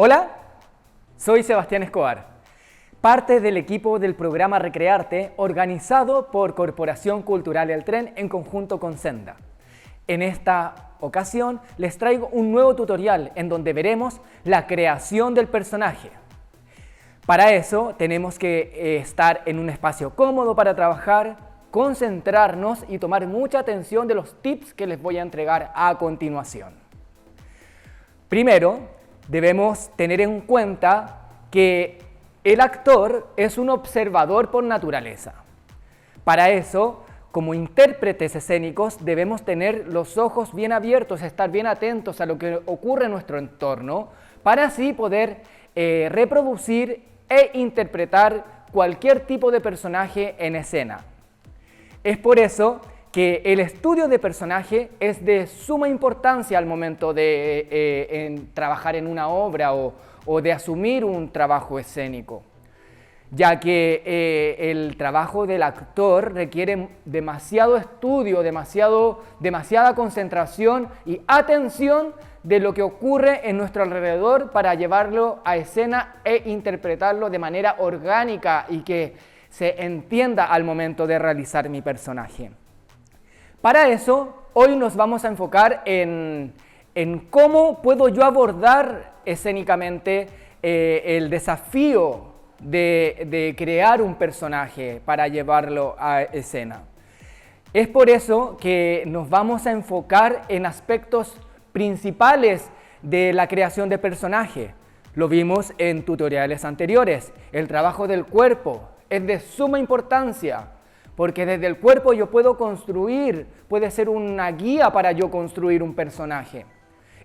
Hola, soy Sebastián Escobar, parte del equipo del programa Recrearte organizado por Corporación Cultural El Tren en conjunto con Senda. En esta ocasión les traigo un nuevo tutorial en donde veremos la creación del personaje. Para eso tenemos que estar en un espacio cómodo para trabajar, concentrarnos y tomar mucha atención de los tips que les voy a entregar a continuación. Primero, debemos tener en cuenta que el actor es un observador por naturaleza. Para eso, como intérpretes escénicos, debemos tener los ojos bien abiertos, estar bien atentos a lo que ocurre en nuestro entorno, para así poder reproducir e interpretar cualquier tipo de personaje en escena. Es por eso que el estudio de personaje es de suma importancia al momento de trabajar en una obra o de asumir un trabajo escénico, ya que el trabajo del actor requiere demasiado estudio, demasiada concentración y atención de lo que ocurre en nuestro alrededor para llevarlo a escena e interpretarlo de manera orgánica y que se entienda al momento de realizar mi personaje. Para eso, hoy nos vamos a enfocar en cómo puedo yo abordar escénicamente el desafío de crear un personaje para llevarlo a escena. Es por eso que nos vamos a enfocar en aspectos principales de la creación de personaje. Lo vimos en tutoriales anteriores. El trabajo del cuerpo es de suma importancia, porque desde el cuerpo yo puedo construir, puede ser una guía para yo construir un personaje.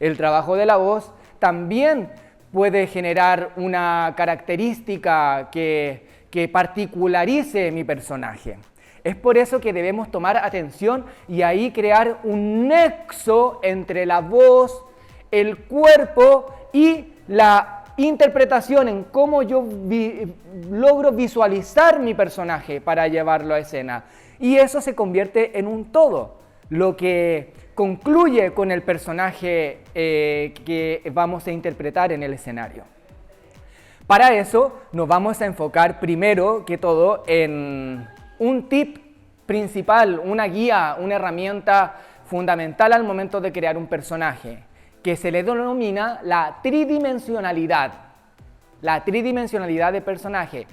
El trabajo de la voz también puede generar una característica que particularice mi personaje. Es por eso que debemos tomar atención y ahí crear un nexo entre la voz, el cuerpo y la interpretación en cómo yo logro visualizar mi personaje para llevarlo a escena. Y eso se convierte en un todo, lo que concluye con el personaje que vamos a interpretar en el escenario. Para eso nos vamos a enfocar primero que todo en un tip principal, una guía, una herramienta fundamental al momento de crear un personaje, que se le denomina la tridimensionalidad. La tridimensionalidad de personaje.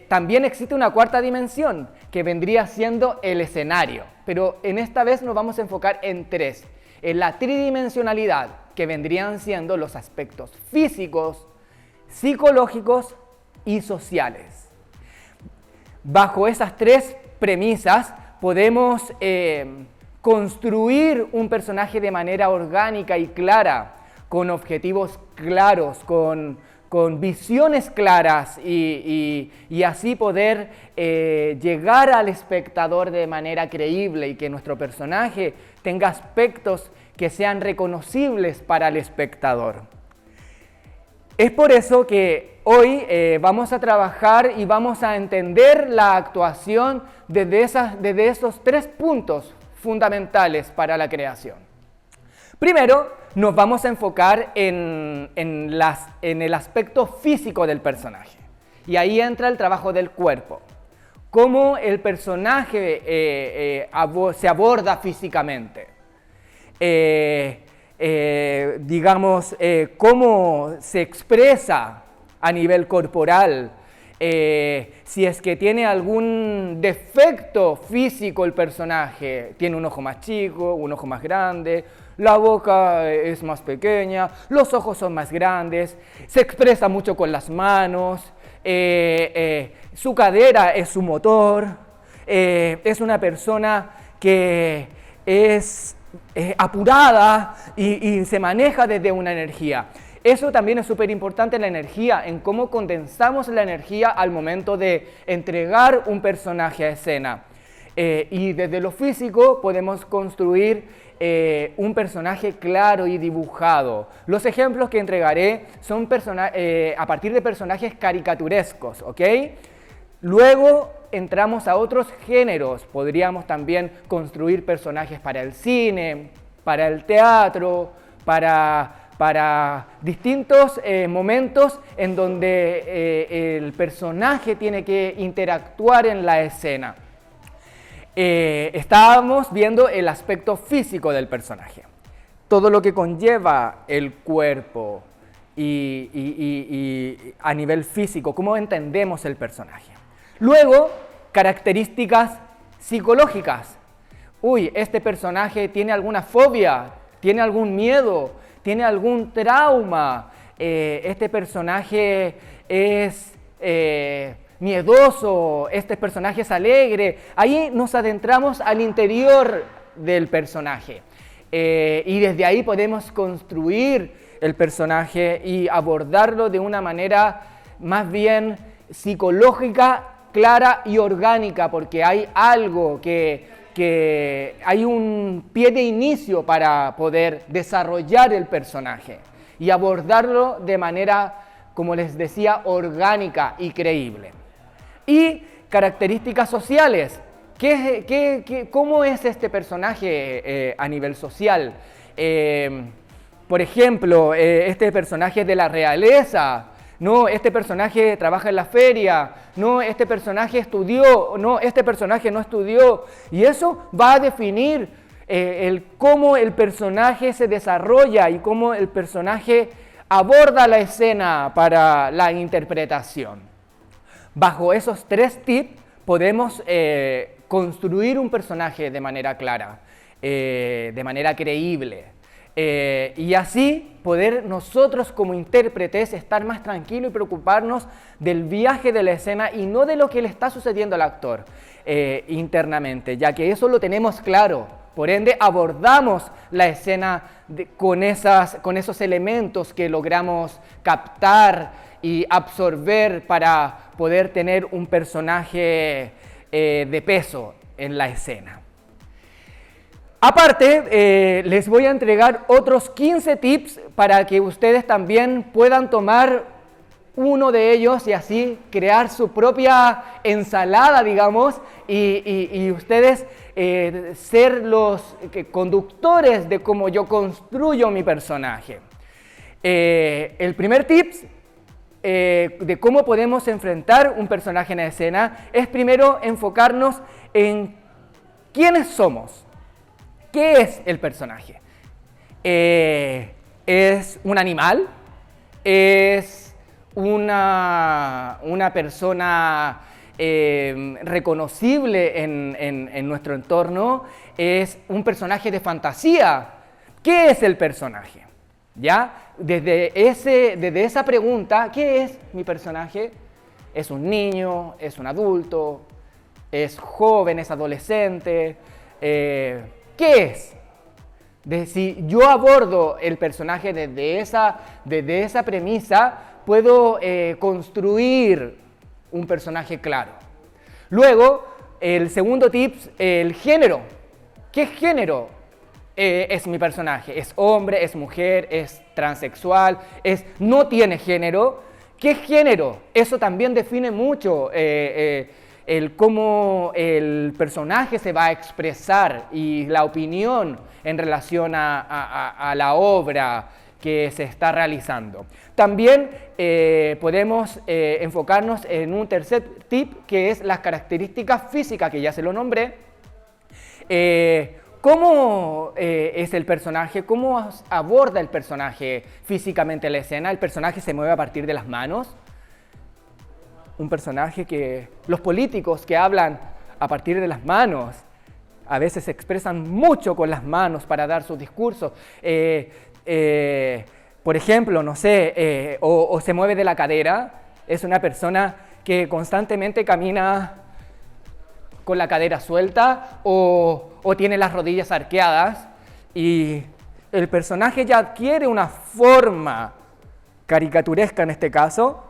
También existe una cuarta dimensión, que vendría siendo el escenario. Pero en esta vez nos vamos a enfocar en tres. En la tridimensionalidad, que vendrían siendo los aspectos físicos, psicológicos y sociales. Bajo esas tres premisas podemos construir un personaje de manera orgánica y clara, con objetivos claros, con visiones claras y así poder llegar al espectador de manera creíble y que nuestro personaje tenga aspectos que sean reconocibles para el espectador. Es por eso que hoy vamos a trabajar y vamos a entender la actuación desde esos tres puntos fundamentales para la creación. Primero, nos vamos a enfocar en el aspecto físico del personaje. Y ahí entra el trabajo del cuerpo. Cómo el personaje se aborda físicamente. Cómo se expresa a nivel corporal. Si es que tiene algún defecto físico el personaje, tiene un ojo más chico, un ojo más grande, la boca es más pequeña, los ojos son más grandes, se expresa mucho con las manos, su cadera es su motor, es una persona que es apurada y se maneja desde una energía. Eso también es súper importante, la energía, en cómo condensamos la energía al momento de entregar un personaje a escena. Y desde lo físico podemos construir un personaje claro y dibujado. Los ejemplos que entregaré son a partir de personajes caricaturescos, ¿ok? Luego entramos a otros géneros. Podríamos también construir personajes para el cine, para el teatro, para para distintos momentos en donde el personaje tiene que interactuar en la escena. Estábamos viendo el aspecto físico del personaje, todo lo que conlleva el cuerpo y a nivel físico, cómo entendemos el personaje. Luego, características psicológicas. Uy, este personaje tiene alguna fobia, tiene algún miedo, tiene algún trauma, este personaje es miedoso, este personaje es alegre. Ahí nos adentramos al interior del personaje y desde ahí podemos construir el personaje y abordarlo de una manera más bien psicológica, clara y orgánica, porque hay algo que hay un pie de inicio para poder desarrollar el personaje y abordarlo de manera, como les decía, orgánica y creíble. Y características sociales. ¿Cómo es este personaje a nivel social? Por ejemplo, este personaje de la realeza. No, este personaje trabaja en la feria. No, este personaje estudió. No, este personaje no estudió. Y eso va a definir cómo el personaje se desarrolla y cómo el personaje aborda la escena para la interpretación. Bajo esos 3 tips podemos construir un personaje de manera clara, de manera creíble. Y así poder nosotros como intérpretes estar más tranquilos y preocuparnos del viaje de la escena y no de lo que le está sucediendo al actor internamente, ya que eso lo tenemos claro. Por ende, abordamos la escena con esos elementos que logramos captar y absorber para poder tener un personaje de peso en la escena. Aparte, les voy a entregar otros 15 tips para que ustedes también puedan tomar uno de ellos y así crear su propia ensalada, digamos, y ustedes ser los conductores de cómo yo construyo mi personaje. El primer tip de cómo podemos enfrentar un personaje en la escena es primero enfocarnos en quiénes somos. ¿Qué es el personaje? ¿Es un animal? ¿Es una persona reconocible en nuestro entorno? ¿Es un personaje de fantasía? ¿Qué es el personaje? ¿Ya? Desde esa pregunta, ¿qué es mi personaje? ¿Es un niño? ¿Es un adulto? ¿Es joven? ¿Es adolescente? ¿Qué es? Si yo abordo el personaje desde esa premisa, puedo construir un personaje claro. Luego, el segundo tip, el género. ¿Qué género es mi personaje? ¿Es hombre? ¿Es mujer? ¿Es transexual? ¿No tiene género? ¿Qué género? Eso también define mucho cómo el personaje se va a expresar y la opinión en relación a la obra que se está realizando. También podemos enfocarnos en un tercer tip, que es las características físicas, que ya se lo nombré. ¿Cómo es el personaje? ¿Cómo aborda el personaje físicamente la escena? ¿El personaje se mueve a partir de las manos? Un personaje que los políticos que hablan a partir de las manos, a veces se expresan mucho con las manos para dar sus discursos. Por ejemplo, no sé, o se mueve de la cadera, es una persona que constantemente camina con la cadera suelta o tiene las rodillas arqueadas y el personaje ya adquiere una forma caricaturesca en este caso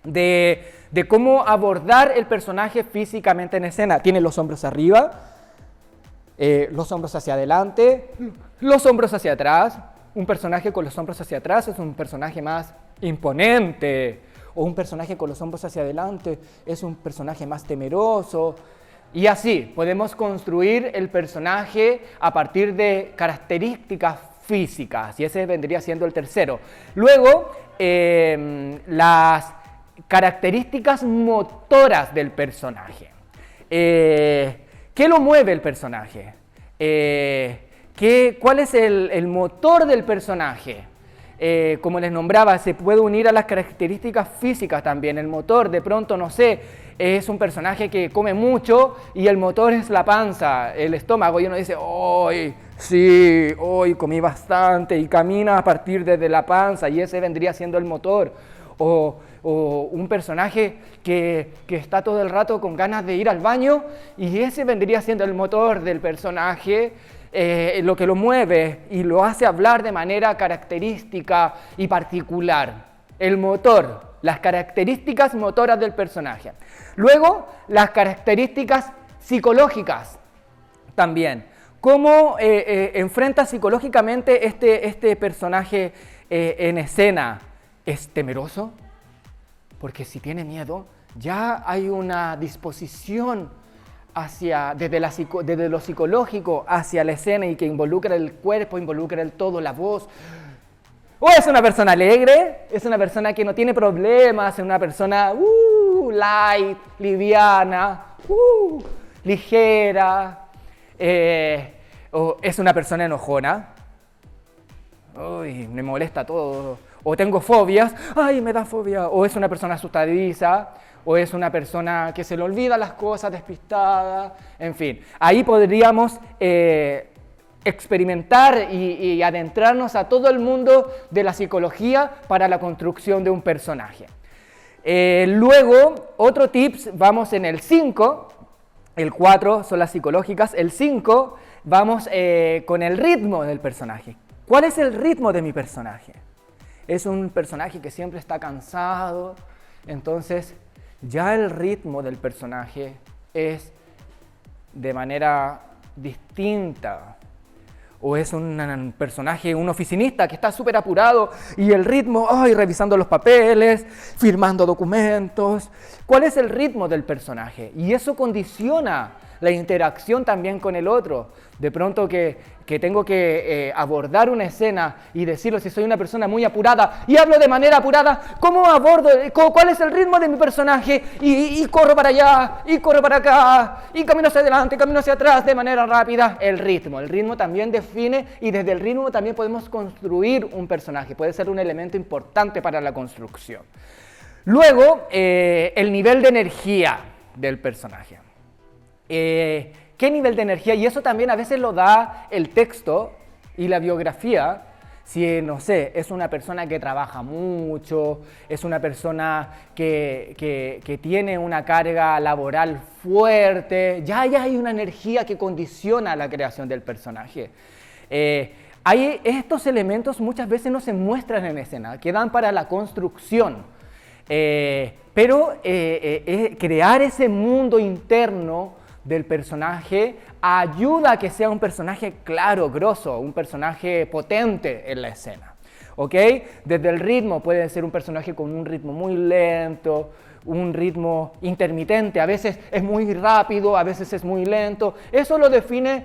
de cómo abordar el personaje físicamente en escena. Tiene los hombros arriba, los hombros hacia adelante, los hombros hacia atrás. Un personaje con los hombros hacia atrás es un personaje más imponente, o un personaje con los hombros hacia adelante es un personaje más temeroso. Y así podemos construir el personaje a partir de características físicas, y ese vendría siendo el tercero. Luego, las características motoras del personaje. ¿Qué lo mueve el personaje? ¿Cuál es el motor del personaje? Como les nombraba, se puede unir a las características físicas también. El motor, de pronto, no sé, es un personaje que come mucho y el motor es la panza, el estómago, y uno dice, ¡hoy! Sí, hoy comí bastante, y camina a partir desde la panza, y ese vendría siendo el motor. O un personaje que está todo el rato con ganas de ir al baño, y ese vendría siendo el motor del personaje, lo que lo mueve y lo hace hablar de manera característica y particular. El motor, las características motoras del personaje. Luego, las características psicológicas también. ¿Cómo enfrenta psicológicamente este personaje en escena? ¿Es temeroso? Porque si tiene miedo, ya hay una disposición desde lo psicológico hacia la escena, y que involucra el cuerpo, involucra el todo, la voz. O es una persona alegre, es una persona que no tiene problemas, es una persona light, liviana, ligera, o es una persona enojona. Uy, me molesta todo. O tengo fobias, ¡ay, me da fobia! O es una persona asustadiza, o es una persona que se le olvida las cosas, despistada, en fin. Ahí podríamos experimentar y adentrarnos a todo el mundo de la psicología para la construcción de un personaje. Luego, otro tips, vamos en el 5, el 4 son las psicológicas, el 5 vamos con el ritmo del personaje. ¿Cuál es el ritmo de mi personaje? Es un personaje que siempre está cansado, entonces ya el ritmo del personaje es de manera distinta. O es un personaje, un oficinista que está súper apurado y el ritmo, revisando los papeles, firmando documentos. ¿Cuál es el ritmo del personaje? Y eso condiciona la interacción también con el otro. De pronto que tengo que abordar una escena y decirlo, si soy una persona muy apurada y hablo de manera apurada, ¿cómo abordo? ¿Cuál es el ritmo de mi personaje? Y corro para allá, y corro para acá, y camino hacia adelante, camino hacia atrás de manera rápida. El ritmo también define, y desde el ritmo también podemos construir un personaje. Puede ser un elemento importante para la construcción. Luego, el nivel de energía del personaje. ¿Qué nivel de energía? Y eso también a veces lo da el texto y la biografía. Si, no sé, es una persona que trabaja mucho, es una persona que tiene una carga laboral fuerte, ya hay una energía que condiciona la creación del personaje. Estos elementos muchas veces no se muestran en escena, quedan para la construcción. Pero crear ese mundo interno del personaje ayuda a que sea un personaje claro, grosso, un personaje potente en la escena. ¿Ok? Desde el ritmo puede ser un personaje con un ritmo muy lento, un ritmo intermitente, a veces es muy rápido, a veces es muy lento. Eso lo define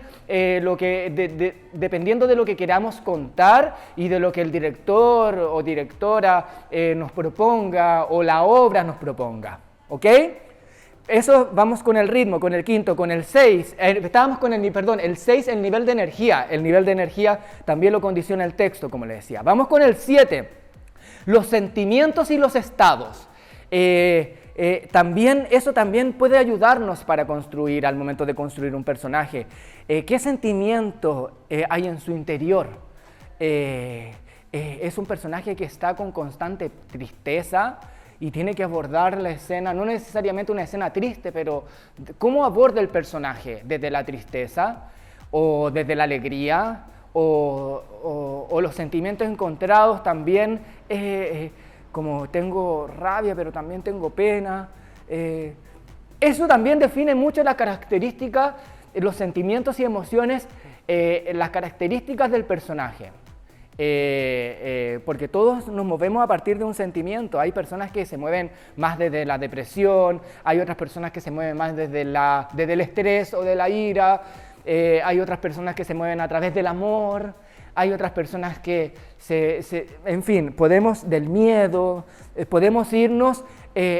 dependiendo de lo que queramos contar y de lo que el director o directora nos proponga, o la obra nos proponga. ¿Ok? Eso vamos con el ritmo, con el quinto, con el 6. Estábamos con el 6, el nivel de energía. El nivel de energía también lo condiciona el texto, como les decía. Vamos con el 7, los sentimientos y los estados. Eso también puede ayudarnos para construir, al momento de construir un personaje. ¿Qué sentimiento hay en su interior? Es un personaje que está con constante tristeza y tiene que abordar la escena, no necesariamente una escena triste, pero ¿cómo aborda el personaje? ¿Desde la tristeza? ¿O desde la alegría? ¿O los sentimientos encontrados también? Como tengo rabia, pero también tengo pena. Eso también define mucho la característica, los sentimientos y emociones, las características del personaje. Porque todos nos movemos a partir de un sentimiento. Hay personas que se mueven más desde la depresión, hay otras personas que se mueven más desde el estrés o de la ira. hay otras personas que se mueven a través del amor, hay otras personas que en fin, podemos del miedo, podemos irnos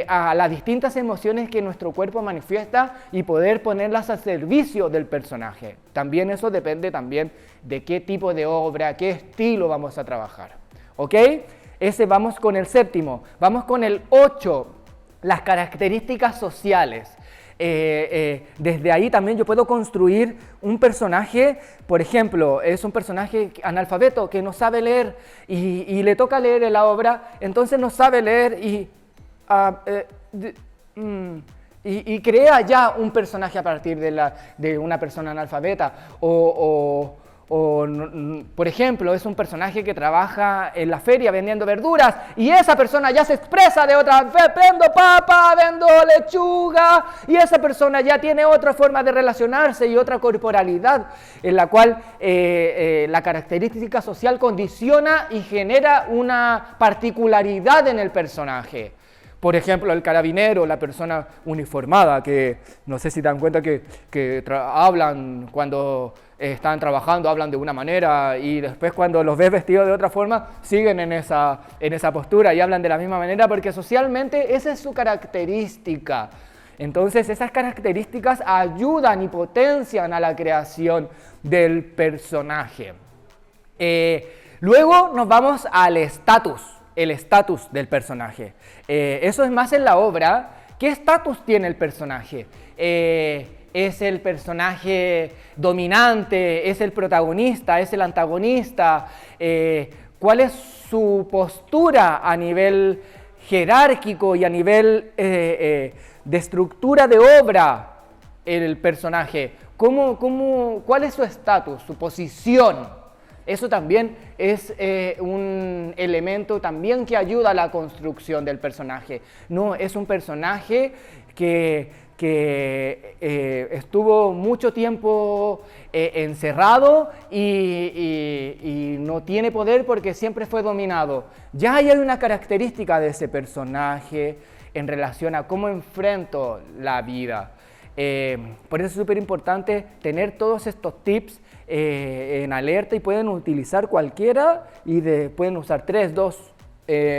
a las distintas emociones que nuestro cuerpo manifiesta y poder ponerlas al servicio del personaje. También eso depende también de qué tipo de obra, qué estilo vamos a trabajar. ¿Ok? Vamos con el séptimo. Vamos con el 8, las características sociales. Desde ahí también yo puedo construir un personaje, por ejemplo, es un personaje analfabeto que no sabe leer y le toca leer en la obra, entonces no sabe leer y crea ya un personaje a partir de una persona analfabeta por ejemplo, es un personaje que trabaja en la feria vendiendo verduras y esa persona ya se expresa de otra, vendo papa, vendo lechuga, y esa persona ya tiene otra forma de relacionarse y otra corporalidad en la cual la característica social condiciona y genera una particularidad en el personaje. Por ejemplo, el carabinero, la persona uniformada, que no sé si dan cuenta que hablan cuando están trabajando, hablan de una manera y después cuando los ves vestidos de otra forma, siguen en esa postura y hablan de la misma manera porque socialmente esa es su característica. Entonces esas características ayudan y potencian a la creación del personaje. Luego nos vamos al estatus. El estatus del personaje. Eso es más en la obra. ¿Qué estatus tiene el personaje? ¿Es el personaje dominante? ¿Es el protagonista? ¿Es el antagonista? ¿Cuál es su postura a nivel jerárquico y a nivel de estructura de obra el personaje? ¿Cuál es su estatus, su posición? Eso también es un elemento también que ayuda a la construcción del personaje. No, es un personaje que estuvo mucho tiempo encerrado y no tiene poder porque siempre fue dominado. Ya hay una característica de ese personaje en relación a cómo enfrento la vida. Por eso es súper importante tener todos estos tips en alerta y pueden utilizar cualquiera y pueden usar 3, 2,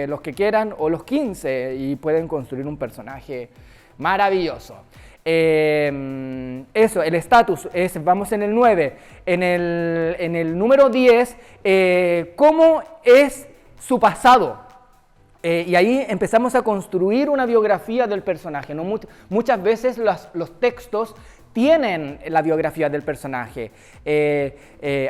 los que quieran o los 15 y pueden construir un personaje maravilloso. Eso, el estatus, vamos en el 9. En el número 10, ¿cómo es su pasado? Y ahí empezamos a construir una biografía del personaje, ¿no? Muchas veces los textos tienen la biografía del personaje.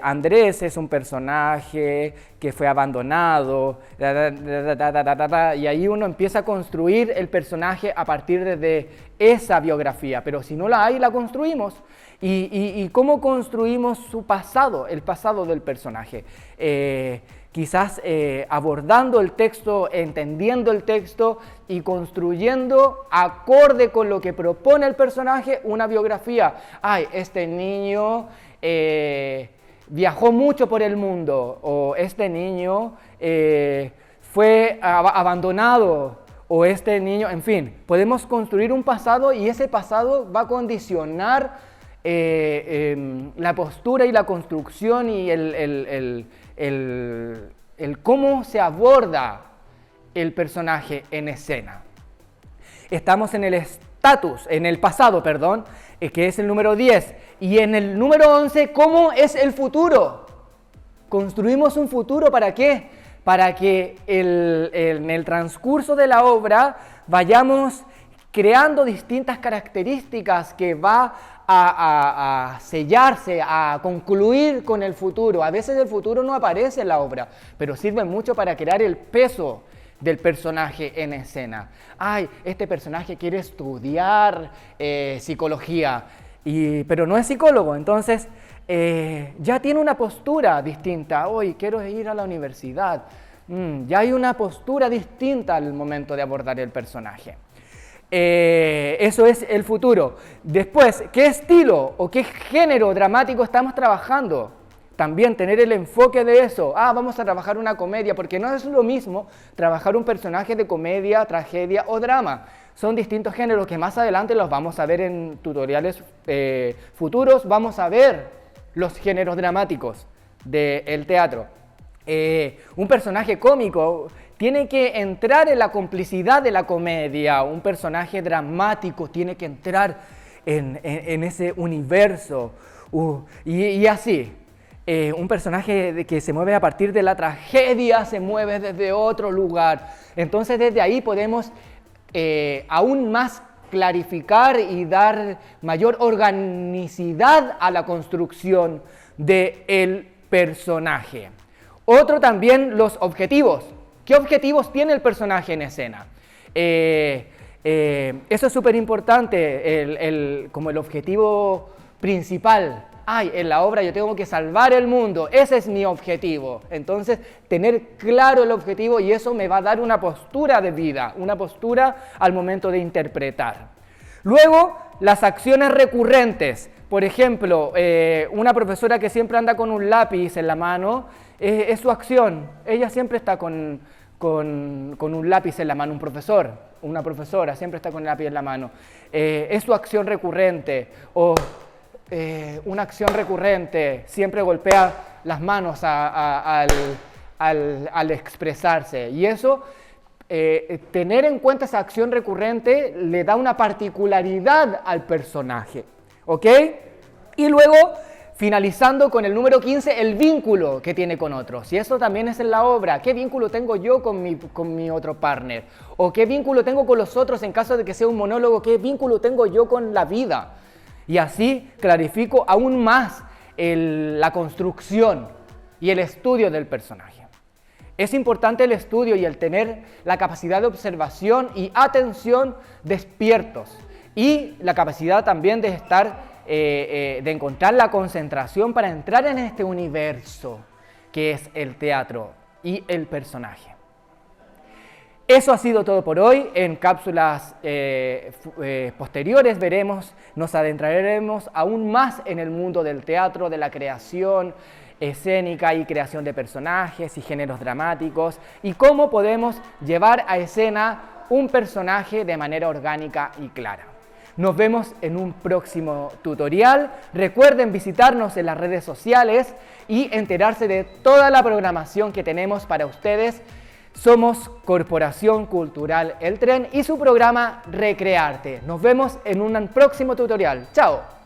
Andrés es un personaje que fue abandonado, y ahí uno empieza a construir el personaje a partir de esa biografía, pero si no la hay, la construimos. ¿Y cómo construimos su pasado, el pasado del personaje? Quizás abordando el texto, entendiendo el texto y construyendo acorde con lo que propone el personaje una biografía. Ay, este niño viajó mucho por el mundo, o este niño fue abandonado, o este niño, en fin, podemos construir un pasado y ese pasado va a condicionar la postura y la construcción y el cómo se aborda el personaje en escena. Estamos en el estatus, en el pasado, perdón, que es el número 10. Y en el número 11, ¿cómo es el futuro? Construimos un futuro, ¿para qué? Para que en el transcurso de la obra vayamos creando distintas características que va a sellarse, a concluir con el futuro. A veces el futuro no aparece en la obra, pero sirve mucho para crear el peso del personaje en escena. Ay, este personaje quiere estudiar psicología, pero no es psicólogo, entonces ya tiene una postura distinta. Hoy quiero ir a la universidad. Ya hay una postura distinta al momento de abordar el personaje. Eso es el futuro. Después, ¿qué estilo o qué género dramático estamos trabajando? También tener el enfoque de eso. Vamos a trabajar una comedia, porque no es lo mismo trabajar un personaje de comedia, tragedia o drama. Son distintos géneros que más adelante los vamos a ver en tutoriales futuros. Vamos a ver los géneros dramáticos del teatro. Un personaje cómico tiene que entrar en la complicidad de la comedia. Un personaje dramático tiene que entrar en ese universo. Y así. Un personaje que se mueve a partir de la tragedia se mueve desde otro lugar. Entonces desde ahí podemos aún más clarificar y dar mayor organicidad a la construcción del personaje. Otro también, los objetivos. ¿Qué objetivos tiene el personaje en escena? Eso es súper importante, como el objetivo principal. En la obra yo tengo que salvar el mundo, ese es mi objetivo. Entonces, tener claro el objetivo, y eso me va a dar una postura de vida, una postura al momento de interpretar. Luego, las acciones recurrentes. Por ejemplo, una profesora que siempre anda con un lápiz en la mano, es su acción. Ella siempre está con un lápiz en la mano. Un profesor, una profesora, siempre está con el lápiz en la mano. Es su acción recurrente. O una acción recurrente, siempre golpea las manos al expresarse. Y eso, tener en cuenta esa acción recurrente le da una particularidad al personaje. ¿Ok? Y luego, finalizando con el número 15, el vínculo que tiene con otros. Y eso también es en la obra. ¿Qué vínculo tengo yo con mi otro partner? ¿O qué vínculo tengo con los otros en caso de que sea un monólogo? ¿Qué vínculo tengo yo con la vida? Y así clarifico aún más la construcción y el estudio del personaje. Es importante el estudio y el tener la capacidad de observación y atención despiertos. Y la capacidad también de de encontrar la concentración para entrar en este universo que es el teatro y el personaje. Eso ha sido todo por hoy. En cápsulas posteriores nos adentraremos aún más en el mundo del teatro, de la creación escénica y creación de personajes y géneros dramáticos, y cómo podemos llevar a escena un personaje de manera orgánica y clara. Nos vemos en un próximo tutorial. Recuerden visitarnos en las redes sociales y enterarse de toda la programación que tenemos para ustedes. Somos Corporación Cultural El Tren y su programa Recrearte. Nos vemos en un próximo tutorial. ¡Chao!